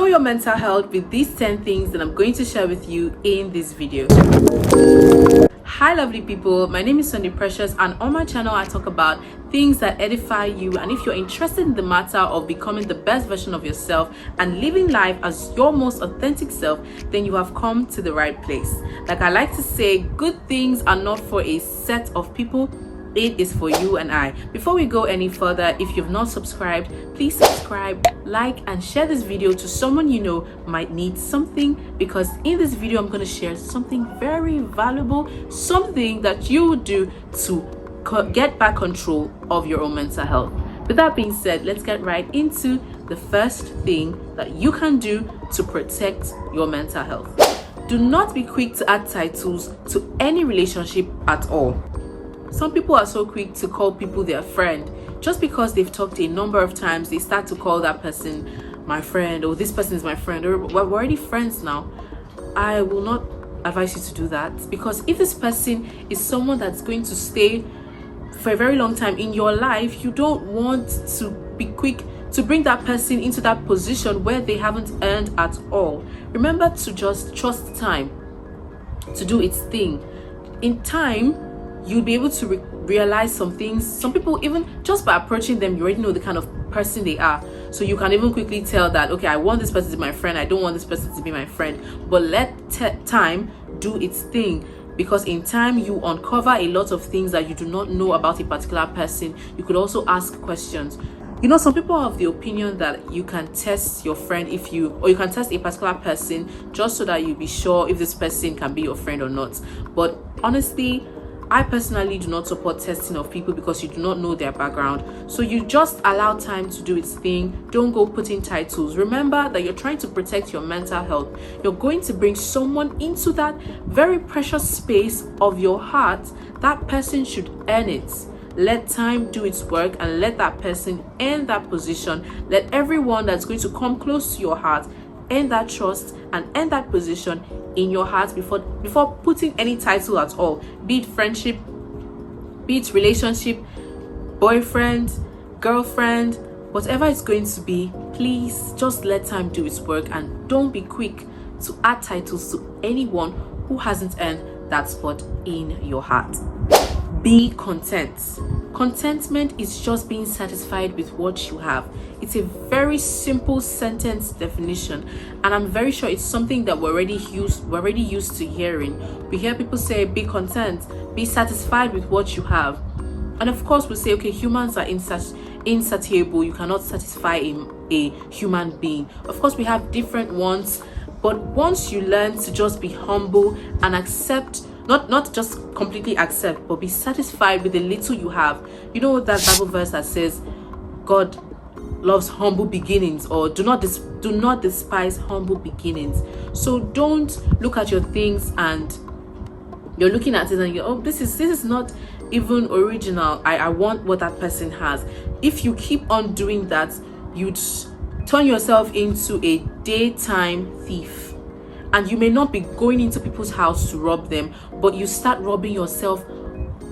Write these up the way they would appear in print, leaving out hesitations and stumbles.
secure your mental health with these 10 things that I'm going to share with you in this video. Hi lovely people, my name is Sunday Precious, and on my channel I talk about things that edify you. And if you're interested in the matter of becoming the best version of yourself and living life as your most authentic self, then you have come to the right place. Like I like to say, good things are not for a set of people, it is for you and I. Before we go any further, if you've not subscribed, please subscribe, like and share this video to someone you know might need something, because in this video I'm going to share something very valuable, something that you would do to get back control of your own mental health. With that being said, let's get right into the first thing that you can do to protect your mental health. Do not be quick to add titles to any relationship at all. Some people are so quick to call people their friend. Just because they've talked a number of times, they start to call that person my friend, or this person is my friend, or we're already friends now. I will not advise you to do that, because if this person is someone that's going to stay for a very long time in your life, you don't want to be quick to bring that person into that position where they haven't earned at all. Remember to just trust time to do its thing. In time, you'll be able to realize some things. Some people, even just by approaching them, you already know the kind of person they are, so you can even quickly tell that, okay, I want this person to be my friend, I don't want this person to be my friend. But let time do its thing, because in time you uncover a lot of things that you do not know about a particular person. You could also ask questions. You know, some people have the opinion that you can test your friend or you can test a particular person just so that you'll be sure if this person can be your friend or not. But honestly, I personally do not support testing of people, because you do not know their background. So you just allow time to do its thing. Don't go putting titles. Remember that you're trying to protect your mental health. You're going to bring someone into that very precious space of your heart. That person should earn it. Let time do its work and let that person earn that position. Let everyone that's going to come close to your heart earn that trust and earn that position in your heart before putting any title at all, be it friendship, be it relationship, boyfriend, girlfriend, whatever it's going to be. Please just let time do its work, and don't be quick to add titles to anyone who hasn't earned that spot in your heart. Be content. Contentment is just being satisfied with what you have. It's a very simple sentence definition, and I'm very sure it's something that we're already used to hearing. We hear people say, be content, be satisfied with what you have. And of course we say, okay, humans are insatiable. You cannot satisfy a human being. Of course we have different wants, but once you learn to just be humble and accept, not just completely accept, but be satisfied with the little you have. You know that Bible verse that says God loves humble beginnings, or do not despise humble beginnings. So don't look at your things and you're looking at it and you're, oh, this is not even original. I want what that person has. If you keep on doing that, you'd turn yourself into a daytime thief. And you may not be going into people's house to rob them, but you start robbing yourself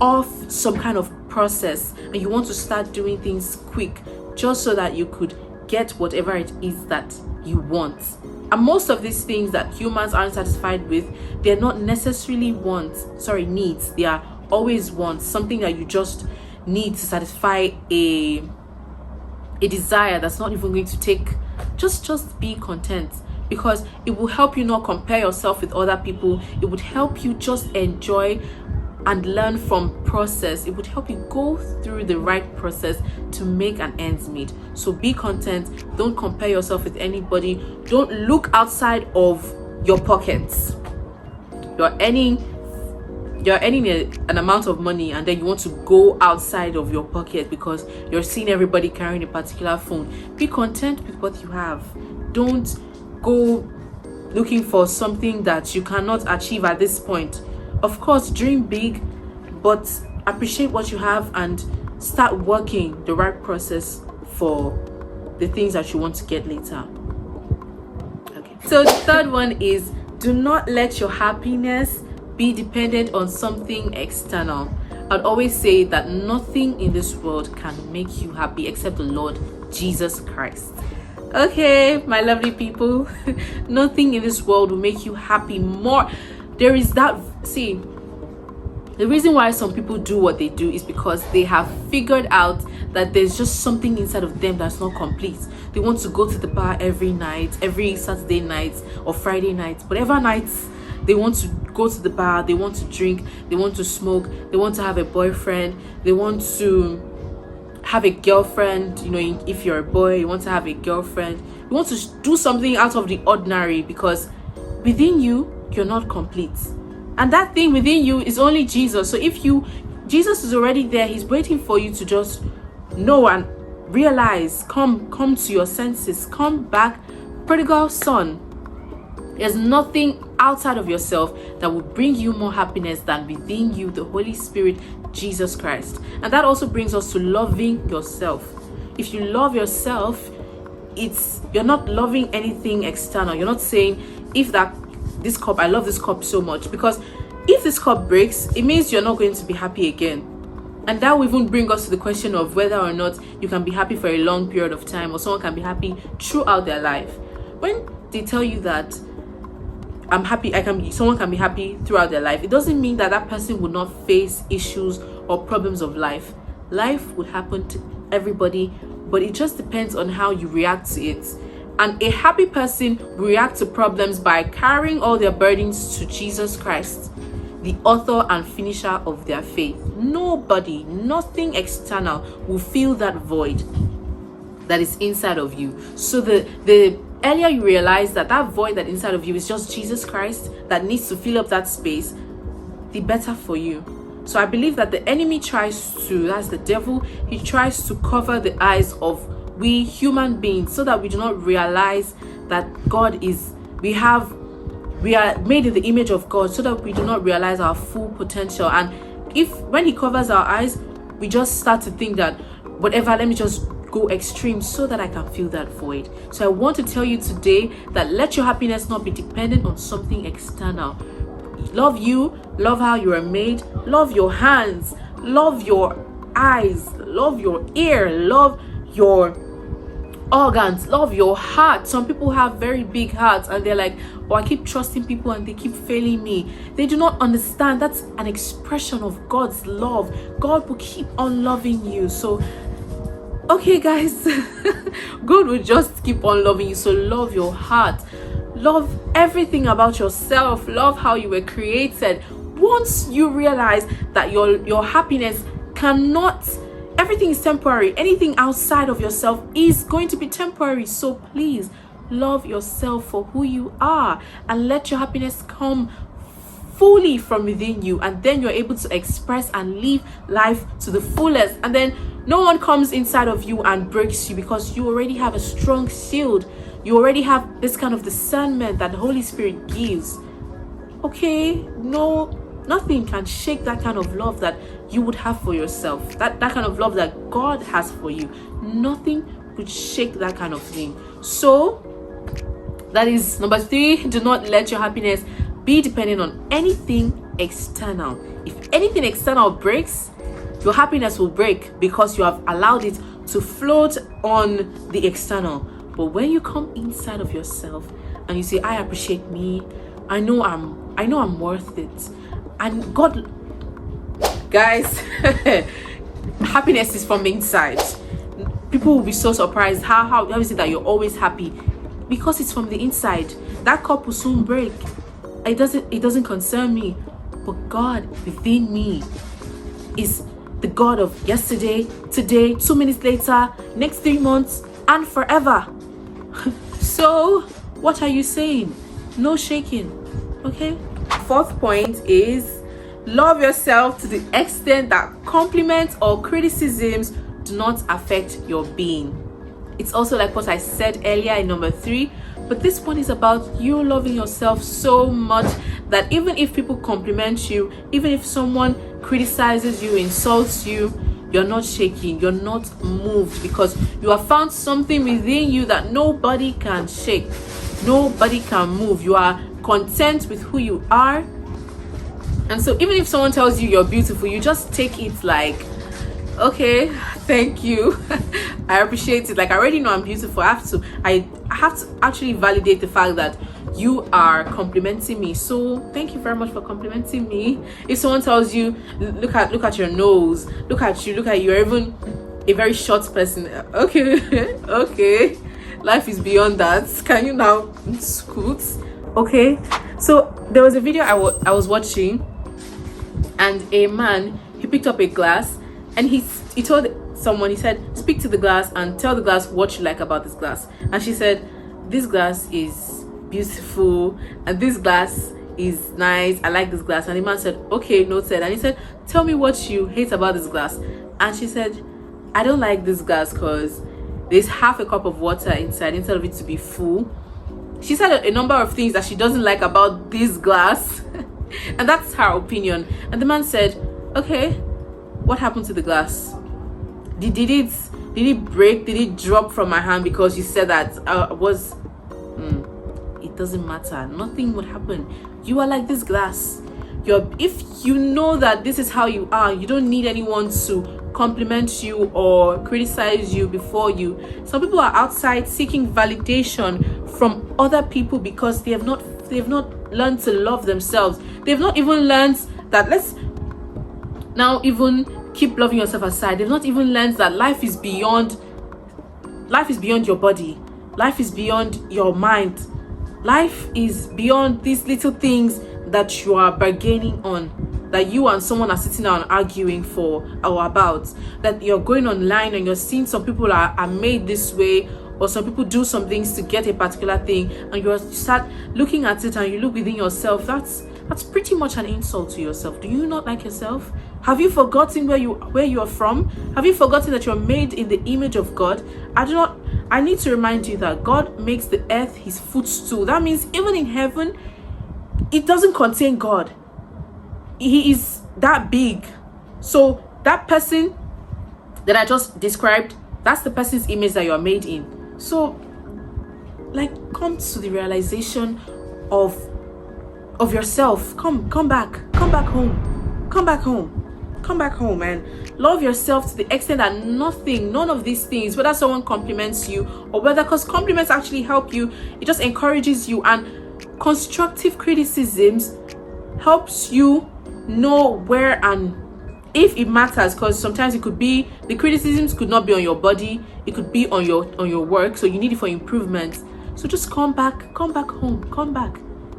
of some kind of process, and you want to start doing things quick just so that you could get whatever it is that you want. And most of these things that humans aren't satisfied with, they're not necessarily needs. They are always wants, something that you just need to satisfy a desire that's not even going to take. Just be content, because it will help you not compare yourself with other people. It would help you just enjoy and learn from process. It would help you go through the right process to make an ends meet. So be content. Don't compare yourself with anybody. Don't look outside of your pockets. You're earning an amount of money, and then you want to go outside of your pocket because you're seeing everybody carrying a particular phone. Be content with what you have. Don't go looking for something that you cannot achieve at this point. Of course, dream big, but appreciate what you have and start working the right process for the things that you want to get later. Okay, so the third one is, do not let your happiness be dependent on something external. I'd always say that nothing in this world can make you happy except the Lord Jesus Christ. Okay, my lovely people, nothing in this world will make you happy more. There is that, see, the reason why some people do what they do is because they have figured out that there's just something inside of them that's not complete. They want to go to the bar every night, every Saturday night or Friday night, whatever nights they want to go to the bar, they want to drink, they want to smoke, they want to have a boyfriend, they want to have a girlfriend. You know, if you're a boy, you want to have a girlfriend, you want to do something out of the ordinary, because within you, you're not complete. And that thing within you is only Jesus. So if Jesus is already there, he's waiting for you to just know and realize, come to your senses, come back, prodigal son. There's nothing outside of yourself that will bring you more happiness than within you, the Holy Spirit, Jesus Christ. And that also brings us to loving yourself. If you love yourself, you're not loving anything external. You're not saying, this cup, I love this cup so much, because if this cup breaks, it means you're not going to be happy again. And that will even bring us to the question of whether or not you can be happy for a long period of time, or someone can be happy throughout their life. When they tell you that I'm happy, someone can be happy throughout their life, it doesn't mean that that person would not face issues or problems of life. Life would happen to everybody, but it just depends on how you react to it. And a happy person reacts to problems by carrying all their burdens to Jesus Christ, the author and finisher of their faith. Nobody, nothing external will fill that void that is inside of you. So the earlier you realize that void that inside of you is just Jesus Christ that needs to fill up that space, the better for you. So I believe that the enemy that's the devil, he tries to cover the eyes of we human beings, so that we do not realize that we are made in the image of God, so that we do not realize our full potential. And when he covers our eyes, we just start to think that whatever, let me just go extreme so that I can fill that void. So I want to tell you today that let your happiness not be dependent on something external. Love you, love how you are made, love your hands, love your eyes, love your ear, love your organs, love your heart. Some people have very big hearts and they're like, oh, I keep trusting people and they keep failing me. They do not understand that's an expression of God's love. God will keep on loving you. So okay guys, God will just keep on loving you. So love your heart, love everything about yourself, love how you were created. Once you realize that your happiness everything is temporary. Anything outside of yourself is going to be temporary. So please love yourself for who you are and let your happiness come fully from within you, and then you're able to express and live life to the fullest. And then no one comes inside of you and breaks you, because you already have a strong shield. You already have this kind of discernment that the Holy Spirit gives. Okay, nothing can shake that kind of love that you would have for yourself, that kind of love that God has for you. Nothing could shake that kind of thing. So that is number 3. Do not let your happiness be dependent on anything external. If anything external breaks, your happiness will break, because you have allowed it to float on the external. But when you come inside of yourself and you say, I appreciate me, I know I'm worth it, and God, guys, happiness is from inside. People will be so surprised. How is it that you're always happy? Because it's from the inside. That cup will soon break. It doesn't concern me. But God within me is the God of yesterday, today, 2 minutes later, next 3 months, and forever. So what are you saying? No shaking. Okay. 4th point is love yourself to the extent that compliments or criticisms do not affect your being. It's also like what I said earlier in number 3, but this one is about you loving yourself so much that even if people compliment you, even if someone criticizes you, insults you, you're not shaking, you're not moved, because you have found something within you that nobody can shake, nobody can move. You are content with who you are. And so even if someone tells you you're beautiful, you just take it like, okay, Thank you. I appreciate it. Like, I already know I'm beautiful. I have to actually validate the fact that you are complimenting me. So thank you very much for complimenting me. If someone tells you, look at your nose, look at you're even a very short person. Okay. Okay. Life is beyond that. Can you now scoot? Okay. So there was a video I was watching, and a man, he picked up a glass and he told someone, he said, speak to the glass and tell the glass what you like about this glass. And she said, this glass is beautiful and this glass is nice, I like this glass. And the man said, okay, noted. And he said, tell me what you hate about this glass. And she said, I don't like this glass because there's half a cup of water inside instead of it to be full. She said a number of things that she doesn't like about this glass. And that's her opinion. And the man said, okay, what happened to the glass? Did it break? Did it drop from my hand because you said that? It doesn't matter. Nothing would happen. You are like this glass. If you know that this is how you are, you don't need anyone to compliment you or criticize you before you. Some people are outside seeking validation from other people because they've not learned to love themselves. They've not even learned that, let's now even keep loving yourself aside. They've not even learned that life is beyond your body. Life is beyond your mind. Life is beyond these little things that you are bargaining on, that you and someone are sitting down arguing for or about, that you're going online and you're seeing some people are made this way, or some people do some things to get a particular thing, and you start looking at it and you look within yourself. That's pretty much an insult to yourself. Do you not like yourself? Have you forgotten where you are from? Have you forgotten that you're made in the image of God? I need to remind you that God makes the earth his footstool. That means even in heaven, it doesn't contain God. He is that big. So that person that I just described, that's the person's image that you're made in. So, like, come to the realization of yourself. Come back home and love yourself to the extent that none of these things, whether someone compliments you or whether, because compliments actually help you, it just encourages you, and constructive criticisms helps you know where and if it matters, because sometimes it could be, the criticisms could not be on your body, it could be on your work, so you need it for improvement. So just come back home.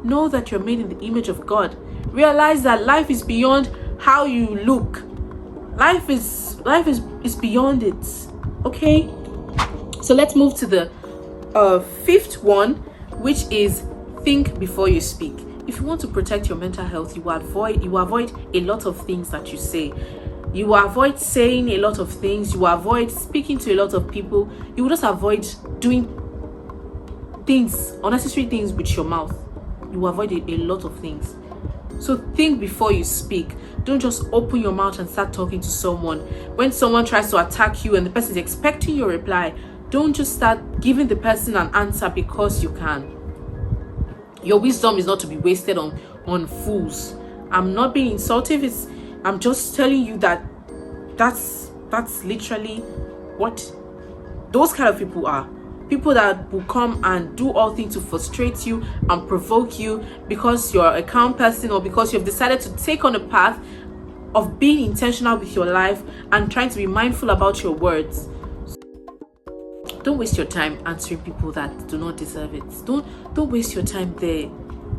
Know that you're made in the image of God. Realize that life is beyond how you look. Life is beyond it. Okay, so let's move to the fifth one, which is think before you speak. If you want to protect your mental health, you avoid a lot of things that you say. You avoid saying a lot of things. You avoid speaking to a lot of people. You will just avoid doing things, unnecessary things with your mouth. You avoid a lot of things. So think before you speak. Don't just open your mouth and start talking to someone. When someone tries to attack you and the person is expecting your reply, don't just start giving the person an answer because you can. Your wisdom is not to be wasted on fools. I'm not being insultive. I'm just telling you that that's literally what those kind of people are. People that will come and do all things to frustrate you and provoke you because you're a calm person, or because you've decided to take on a path of being intentional with your life and trying to be mindful about your words. Don't waste your time answering people that do not deserve it. Don't waste your time there.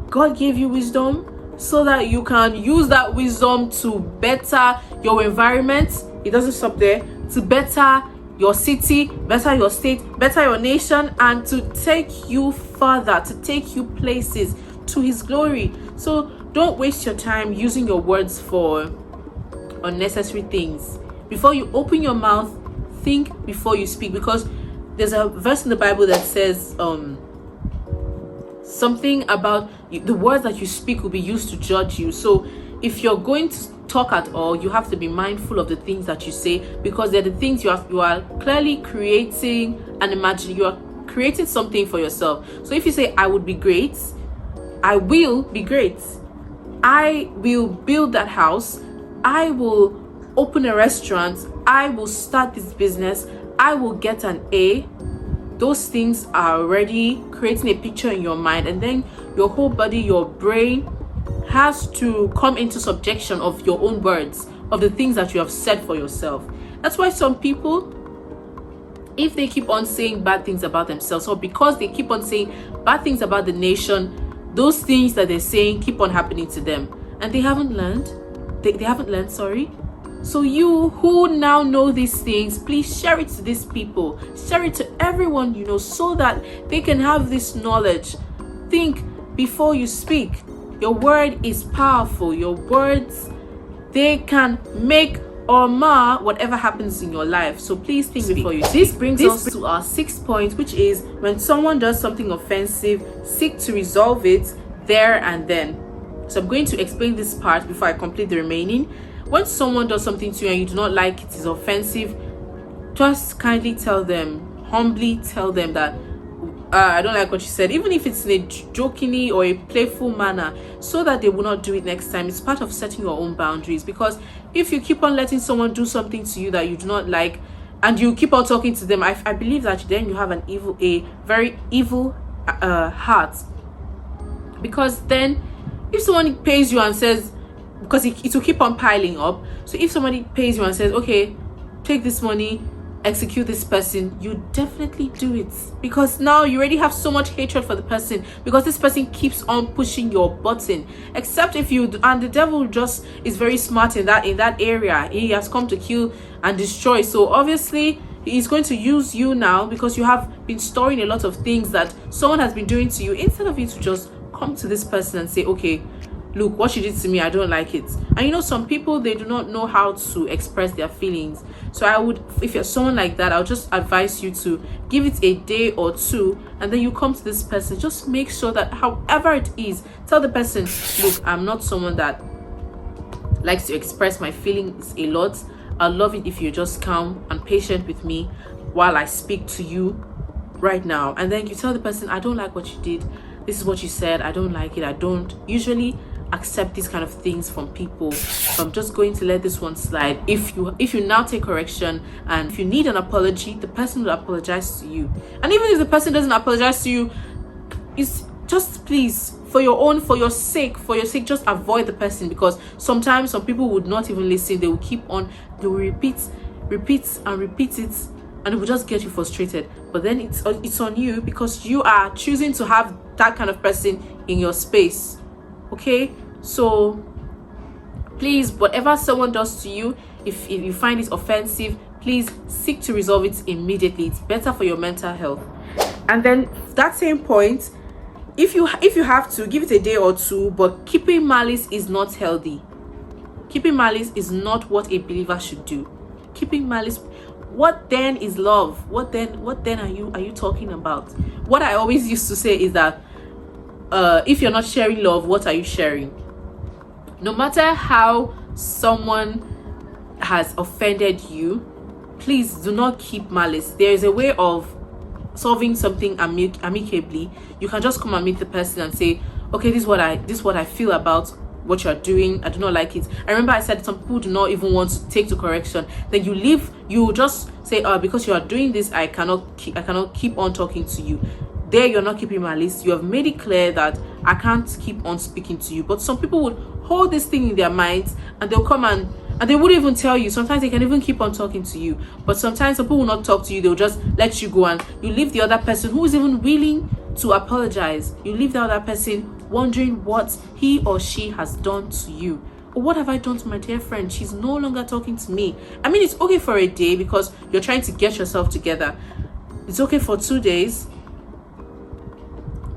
God gave you wisdom so that you can use that wisdom to better your environment. It doesn't stop there. To better your city, better your state, better your nation, and to take you further, to take you places to his glory. So don't waste your time using your words for unnecessary things. Before you open your mouth, think before you speak, because there's a verse in the Bible that says something about the words that you speak will be used to judge you. So if you're going to talk at all, you have to be mindful of the things that you say, because they're the things you are clearly creating and imagining. You are creating something for yourself. So if you say, I would be great, I will be great, I will build that house, I will open a restaurant, I will start this business, I will get an A. Those things are already creating a picture in your mind, and then your whole body, your brain has to come into subjection of your own words, of the things that you have said for yourself. That's why some people, if they keep on saying bad things about themselves, or because they keep on saying bad things about the nation, those things that they're saying keep on happening to them, and they haven't learned. They haven't learned, sorry. So you who now know these things, please share it to these people, share it to everyone you know, so that they can have this knowledge. Think before you speak. Your word is powerful. Your words, they can make or mar whatever happens in your life. So please think before you speak. This brings us to our 6th point, which is when someone does something offensive, seek to resolve it there and then. So I'm going to explain this part before I complete the remaining. When someone does something to you and you do not like it, is offensive, just kindly tell them, humbly tell them that I don't like what you said, even if it's in a jokingly or a playful manner, so that they will not do it next time. It's part of setting your own boundaries, because if you keep on letting someone do something to you that you do not like, and you keep on talking to them, I believe that then you have a very evil heart. Because then if someone pays you and says, because it will keep on piling up, so if somebody pays you and says, okay, take this money, execute this person, you definitely do it, because now you already have so much hatred for the person, because this person keeps on pushing your button. Except if you, and the devil just is very smart in that area. He has come to kill and destroy, so obviously he's going to use you now, because you have been storing a lot of things that someone has been doing to you. Instead of you to just come to this person and say, okay, look, what she did to me, I don't like it. And you know, some people, they do not know how to express their feelings. So I would, if you're someone like that, I'll just advise you to give it a day or two, and then you come to this person. Just make sure that however it is, tell the person, look, I'm not someone that likes to express my feelings a lot. I love it if you're just calm and patient with me while I speak to you right now. And then you tell the person, I don't like what you did. This is what you said. I don't like it. I don't usually accept these kind of things from people, so I'm just going to let this one slide. If you now take correction, and if you need an apology, the person will apologize to you. And even if the person doesn't apologize to you, it's just, please, for your sake, just avoid the person, because sometimes some people would not even listen. They will keep on, they will repeat and repeat it, and it will just get you frustrated. But then it's on you, because you are choosing to have that kind of person in your space. Okay, so please, whatever someone does to you, if you find it offensive, please seek to resolve it immediately. It's better for your mental health. And then that same point, if you have to, give it a day or two, but keeping malice is not healthy. Keeping malice is not what a believer should do. Keeping malice, what then is love? What then are you talking about? What I always used to say is that if you're not sharing love, what are you sharing? No matter how someone has offended you, please do not keep malice. There is a way of solving something amicably. You can just come and meet the person and say, okay, this is what I feel about what you're doing. I do not like it. I remember I said some people do not even want to take to correction. Then you just say, because you are doing this, I cannot keep on talking to you. There, you're not keeping malice. You have made it clear that I can't keep on speaking to you. But some people would hold this thing in their minds, and they'll come and they wouldn't even tell you. Sometimes they can even keep on talking to you. But sometimes some people will not talk to you. They'll just let you go, and you leave the other person who is even willing to apologize. You leave the other person wondering what he or she has done to you. Or what have I done to my dear friend? She's no longer talking to me. I mean, it's okay for a day because you're trying to get yourself together. It's okay for 2 days.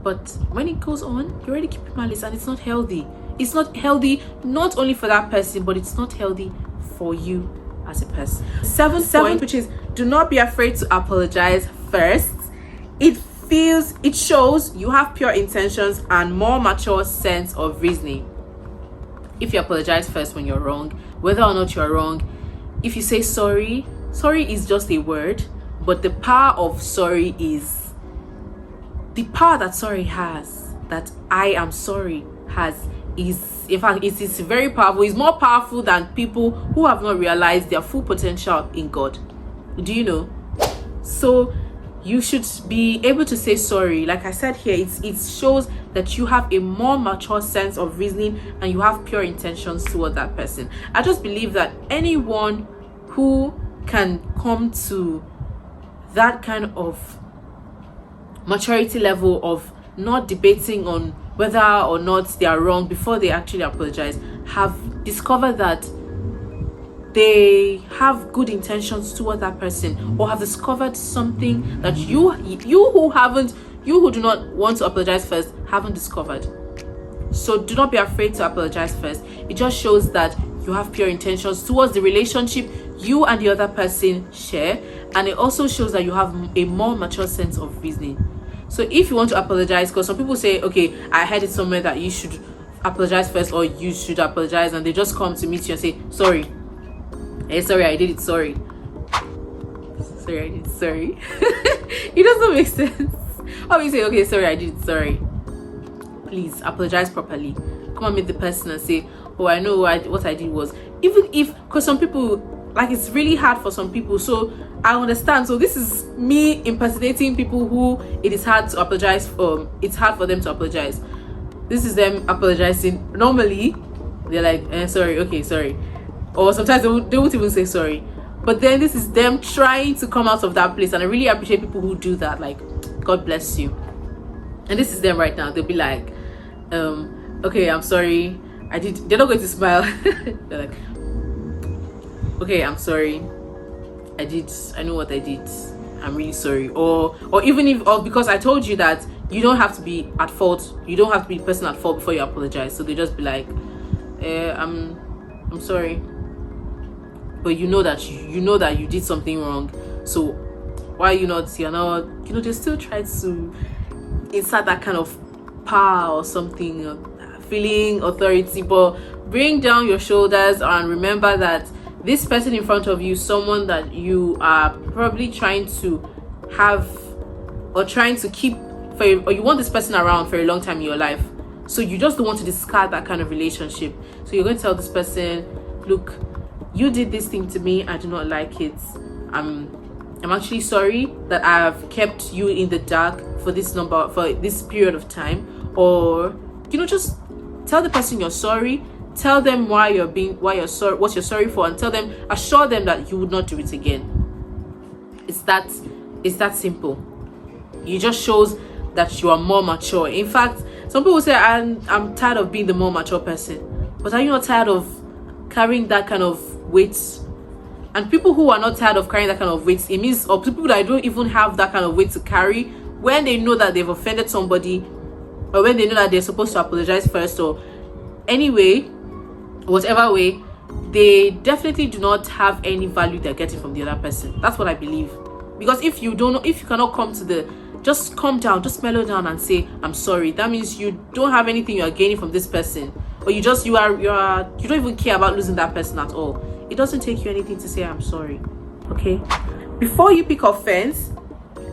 But when it goes on, you're already keeping malice, and it's not healthy. It's not healthy, not only for that person, but it's not healthy for you as a person. Seventh point, which is, do not be afraid to apologize first. It shows you have pure intentions and more mature sense of reasoning. If you apologize first when you're wrong, whether or not you're wrong, if you say sorry is just a word, but the power of sorry is, the power that sorry has, that I am sorry has, is, in fact, it is very powerful. It's more powerful than people who have not realized their full potential in God. Do you know? So you should be able to say sorry. Like I said here, it shows that you have a more mature sense of reasoning and you have pure intentions toward that person. I just believe that anyone who can come to that kind of maturity level of not debating on whether or not they are wrong before they actually apologize have discovered that they have good intentions toward that person, or have discovered something that you who do not want to apologize first haven't discovered. So do not be afraid to apologize first. It just shows that you have pure intentions towards the relationship you and the other person share, and it also shows that you have a more mature sense of reasoning. So if you want to apologize, because some people say, okay, I heard it somewhere that you should apologize first, or you should apologize, and they just come to meet you and say, sorry, sorry, I did it, sorry, I did it, sorry. It doesn't make sense. How you say, okay, sorry, I did it, sorry. Please apologize properly. Come and meet the person and say, oh, I know what I did was, even if, because some people, like, it's really hard for some people, so I understand. So this is me impersonating people who it is hard to apologize for. It's hard for them to apologize. This is them apologizing. Normally they're like, sorry, okay, sorry, or sometimes they won't even say sorry. But then this is them trying to come out of that place, and I really appreciate people who do that. Like, God bless you. And this is them right now. They'll be like, okay, I'm sorry, I did. They're not going to smile. They're like, okay, I'm sorry, I know what I did, I'm really sorry. Or even if, or because I told you that you don't have to be at fault, you don't have to be the person at fault before you apologize. So they just be like, I'm sorry, but you know that you did something wrong, so why you're not, they still try to insert that kind of power or something, feeling authority. But bring down your shoulders and remember that this person in front of you, someone that you are probably trying to have or trying to keep or you want this person around for a long time in your life. So you just don't want to discard that kind of relationship. So you're going to tell this person, look, you did this thing to me, I do not like it. I'm actually sorry that I've kept you in the dark for this period of time. Or, just tell the person you're sorry. Tell them why you're sorry, what you're sorry for, and assure them that you would not do it again. It's that simple. It just shows that you are more mature. In fact, some people say, I'm tired of being the more mature person. But are you not tired of carrying that kind of weight? And people who are not tired of carrying that kind of weight, it means, or people that don't even have that kind of weight to carry, when they know that they've offended somebody, or when they know that they're supposed to apologize first, or anyway, whatever way, they definitely do not have any value they're getting from the other person. That's what I believe. Because if you cannot come to just calm down, just mellow down and say, I'm sorry, that means you don't have anything you're gaining from this person, or you don't even care about losing that person at all. It doesn't take you anything to say, I'm sorry. Okay, before you pick offense,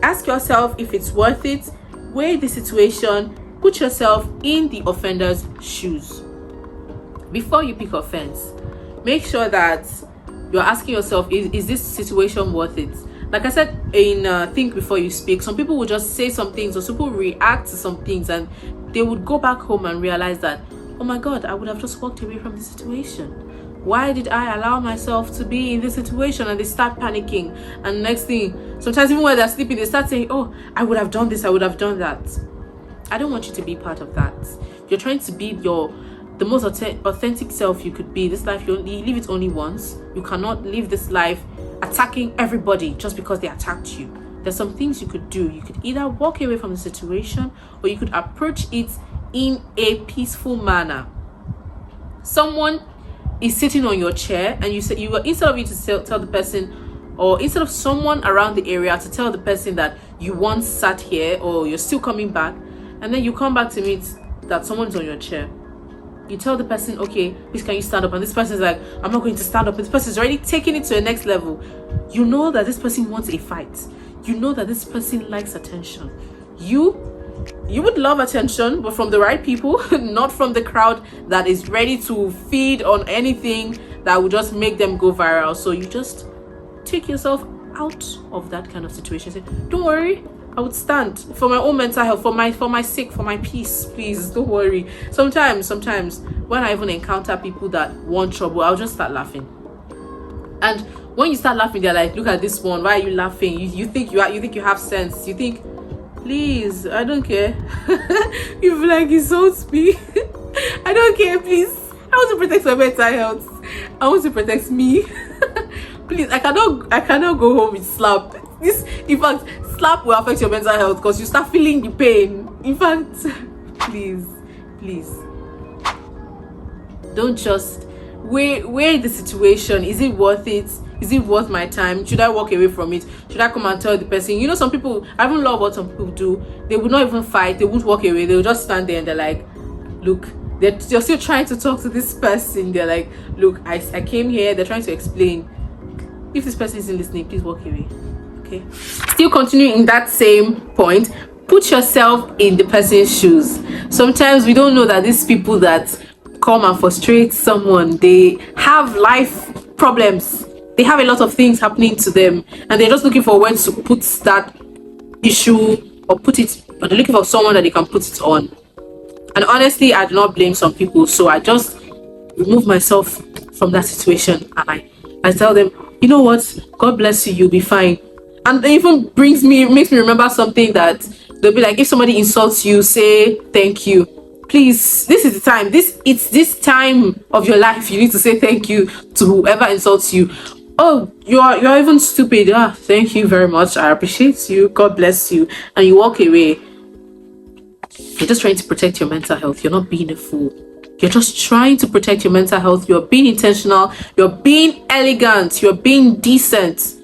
ask yourself if it's worth it. Weigh the situation, put yourself in the offender's shoes. Before you pick offense, make sure that you're asking yourself, is this situation worth it? Like I said in Think Before You Speak, some people will just say some things, or some people react to some things, and they would go back home and realize that, oh my God, I would have just walked away from the situation. Why did I allow myself to be in this situation? And they start panicking. And next thing, sometimes even when they're sleeping, they start saying, oh, I would have done this, I would have done that. I don't want you to be part of that. You're trying to be the most authentic self you could be. This life, you live it only once. You cannot live this life attacking everybody just because they attacked you. There's some things you could do. You could either walk away from the situation, or you could approach it in a peaceful manner. Someone is sitting on your chair, and instead of you to tell the person, or instead of someone around the area to tell the person that you once sat here, or you're still coming back, and then you come back to meet that someone's on your chair. You tell the person, okay, please can you stand up? And this person is like, I'm not going to stand up. This person is already taking it to the next level. You know that this person wants a fight. You know that this person likes attention. You You would love attention, but from the right people, not from the crowd that is ready to feed on anything that will just make them go viral. So you just take yourself out of that kind of situation. Say, don't worry, I would stand for my own mental health, for my sake, for my peace. Please don't worry. Sometimes when I even encounter people that want trouble, I'll just start laughing. And when you start laughing, they're like, look at this one, why are you laughing? You think you have sense. You think, please, I don't care. You feel like insults me. I don't care, please. I want to protect my mental health. I want to protect me. Please, I cannot go home with slap. This, in fact, slap will affect your mental health because you start feeling the pain. In fact, please, don't just weigh the situation. Is it worth it? Is it worth my time? Should I walk away from it? Should I come and tell the person? You know, some people, I even love what some people do. They would not even fight. They would walk away. They would just stand there and they're like, look, they're still trying to talk to this person. They're like, look, I came here. They're trying to explain. If this person isn't listening, please walk away. Okay. Still continuing in that same point, put yourself in the person's shoes. Sometimes we don't know that these people that come and frustrate someone, they have life problems. They have a lot of things happening to them, and they're just looking for where to put that issue or they're looking for someone that they can put it on. And honestly, I do not blame some people, so I just remove myself from that situation and I tell them, you know what, God bless you, you'll be fine. And it even makes me remember something that they'll be like, if somebody insults you, say thank you. Please, this is the time. It's this time of your life you need to say thank you to whoever insults you. Oh, you're even stupid. Thank you very much. I appreciate you. God bless you. And you walk away. You're just trying to protect your mental health. You're not being a fool. You're just trying to protect your mental health. You're being intentional. You're being elegant. You're being decent.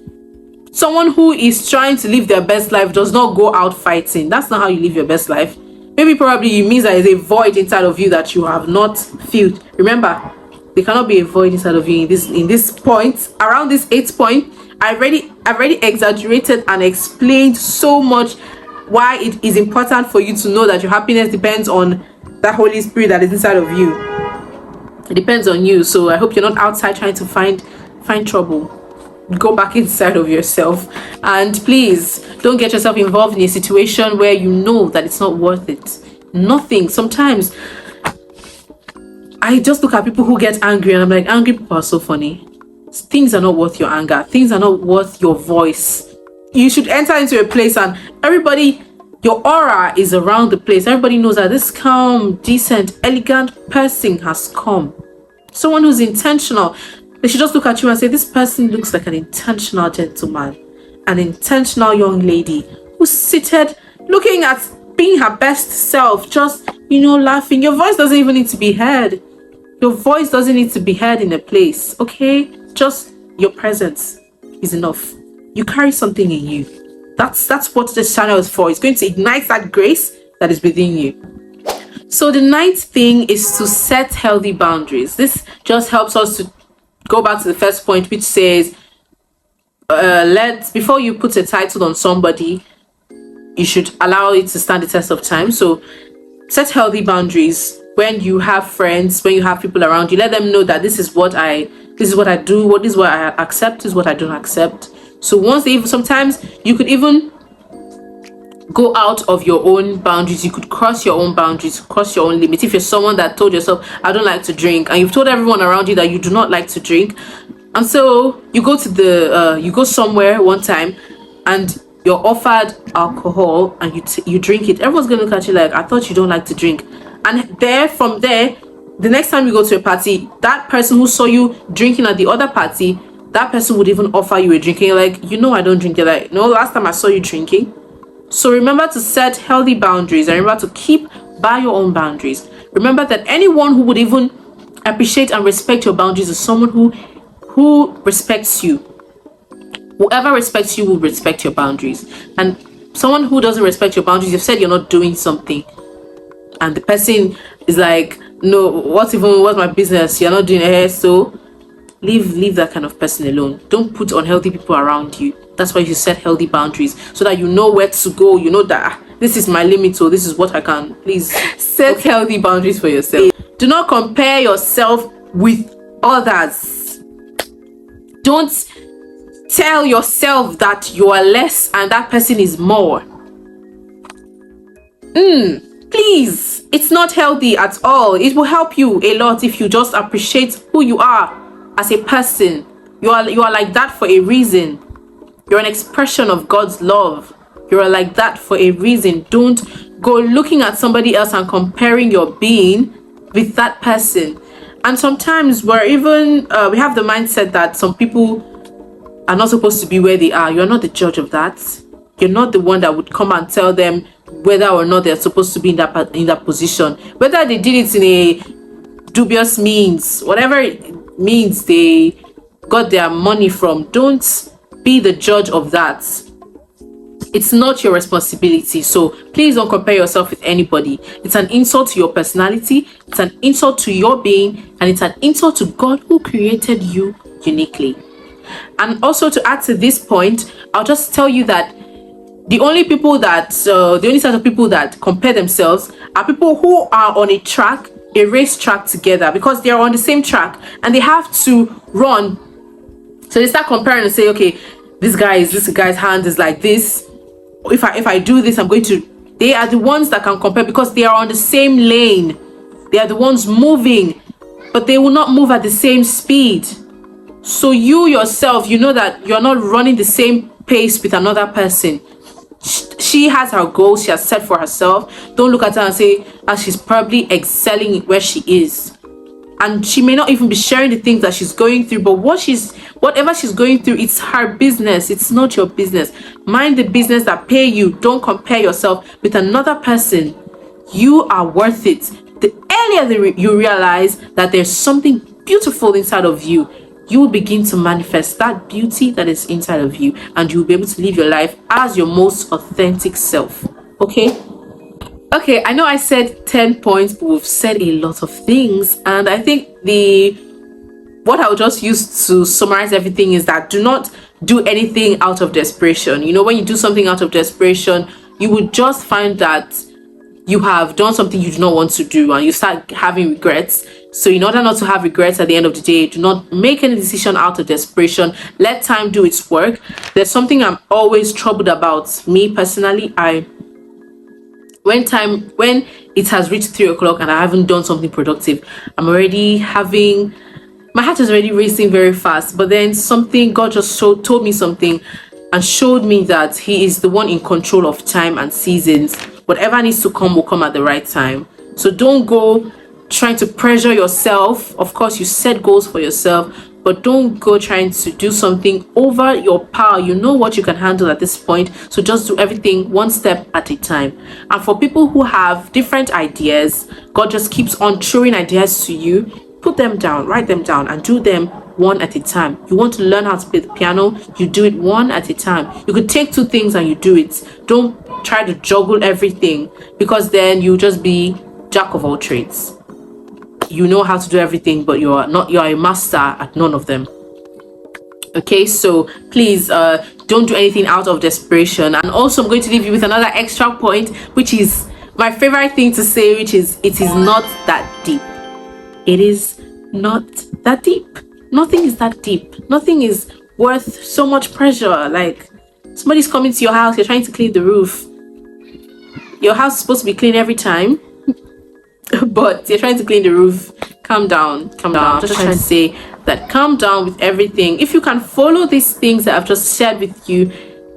Someone who is trying to live their best life does not go out fighting. That's not how you live your best life. Maybe probably it means that there's a void inside of you that you have not filled. Remember, there cannot be a void inside of you in this point. Around this 8th point, I've already exaggerated and explained so much why it is important for you to know that your happiness depends on that Holy Spirit that is inside of you. It depends on you. So I hope you're not outside trying to find trouble. Go back inside of yourself, and please don't get yourself involved in a situation where you know that it's not worth it. Nothing. Sometimes I just look at people who get angry and I'm like, angry people are so funny. Things are not worth your anger. Things are not worth your voice. You should enter into a place and everybody, your aura is around the place. Everybody knows that this calm, decent, elegant person has come. Someone who's intentional. They should just look at you and say, this person looks like an intentional gentleman, an intentional young lady who's seated looking at being her best self, just, laughing. Your voice doesn't even need to be heard. Your voice doesn't need to be heard in a place, okay? Just your presence is enough. You carry something in you. That's what this channel is for. It's going to ignite that grace that is within you. So the 9th thing is to set healthy boundaries. This just helps us to go back to the first point, which says, before you put a title on somebody, you should allow it to stand the test of time. So set healthy boundaries. When you have friends, when you have people around you, let them know that this is what I do, what is what I accept, is what I don't accept. So sometimes you could even go out of your own boundaries. You could cross your own boundaries, cross your own limits. If you're someone that told yourself, I don't like to drink, and you've told everyone around you that you do not like to drink, and so you go to you go somewhere one time and you're offered alcohol and you drink it, everyone's gonna look at you like, I thought you don't like to drink. And from there, the next time you go to a party, that person who saw you drinking at the other party, that person would even offer you a drink, and you're like, I don't drink. You're like, no, last time I saw you drinking. So remember to set healthy boundaries, and remember to keep by your own boundaries. Remember that anyone who would even appreciate and respect your boundaries is someone who respects you. Whoever respects you will respect your boundaries. And someone who doesn't respect your boundaries, you've said you're not doing something, and the person is like, no, what's my business? You're not doing it. So leave that kind of person alone. Don't put unhealthy people around you. That's why you set healthy boundaries, so that you know where to go. You know that this is my limit, so this is what I can. Please set healthy boundaries for yourself. Do not compare yourself with others. Don't tell yourself that you are less and that person is more. Please, it's not healthy at all. It will help you a lot if you just appreciate who you are as a person. You are like that for a reason. You're an expression of God's love. You are like that for a reason. Don't go looking at somebody else and comparing your being with that person. And sometimes we're even we have the mindset that some people are not supposed to be where they are. You're not the judge of that. You're not the one that would come and tell them whether or not they're supposed to be in that position. Whether they did it in a dubious means, whatever it means they got their money from, don't be the judge of that. It's not your responsibility. So please don't compare yourself with anybody. It's an insult to your personality, it's an insult to your being, and it's an insult to God who created you uniquely. And also, to add to this point, I'll just tell you that the only set of people that compare themselves are people who are on a race track together, because they are on the same track and they have to run. So they start comparing and say, okay, this guy's hand is like this. If I do this, I'm going to. They are the ones that can compare because they are on the same lane. They are the ones moving, but they will not move at the same speed. So you yourself, you know that you're not running the same pace with another person. She has her goals she has set for herself. Don't look at her and say, she's probably excelling where she is. And she may not even be sharing the things that she's going through, but whatever she's going through, it's her business. It's not your business. Mind the business that pay you. Don't compare yourself with another person. You are worth it. The earlier you realize that there's something beautiful inside of you, you will begin to manifest that beauty that is inside of you, and you'll be able to live your life as your most authentic self. Okay, I know I said 10 points, but we've said a lot of things, and I think what I'll just use to summarize everything is that do not do anything out of desperation. You know, when you do something out of desperation, you would just find that you have done something you do not want to do, and you start having regrets. So in order not to have regrets at the end of the day, do not make any decision out of desperation. Let time do its work. There's something I'm always troubled about. Me personally, when it has reached 3 o'clock and I haven't done something productive, my heart is already racing very fast. But then God just told me something and showed me that He is the one in control of time and seasons. Whatever needs to come will come at the right time. So don't go trying to pressure yourself. Of course, you set goals for yourself, but don't go trying to do something over your power. You know what you can handle at this point, so just do everything one step at a time. And for people who have different ideas, God just keeps on throwing ideas to you. Put them down, write them down, and do them one at a time. You want to learn how to play the piano, you do it one at a time. You could take 2 things and you do it. Don't try to juggle everything, because then you'll just be jack of all trades. You know how to do everything, but you're a master at none of them. Okay, so please don't do anything out of desperation. And also, I'm going to leave you with another extra point, which is my favorite thing to say, which is, it is not that deep. It is not that deep. Nothing is that deep. Nothing is worth so much pressure. Like, somebody's coming to your house, you're trying to clean the roof. Your house is supposed to be clean every time, but you're trying to clean the roof. Calm down. Just trying to say that, calm down with everything. If you can follow these things that I've just shared with you,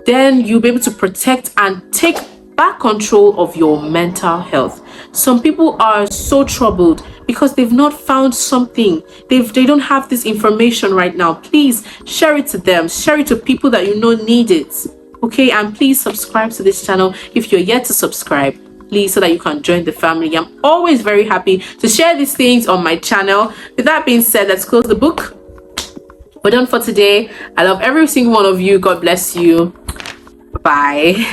then you'll be able to protect and take back control of your mental health. Some people are so troubled because they've not found something. They don't have this information right now. Please share it to them. Share it to people that you know need it. Okay, and please subscribe to this channel if you're yet to subscribe. Please, so that you can join the family. I'm always very happy to share these things on my channel. With that being said, let's close the book. We're done for today. I love every single one of you. God bless you. Bye.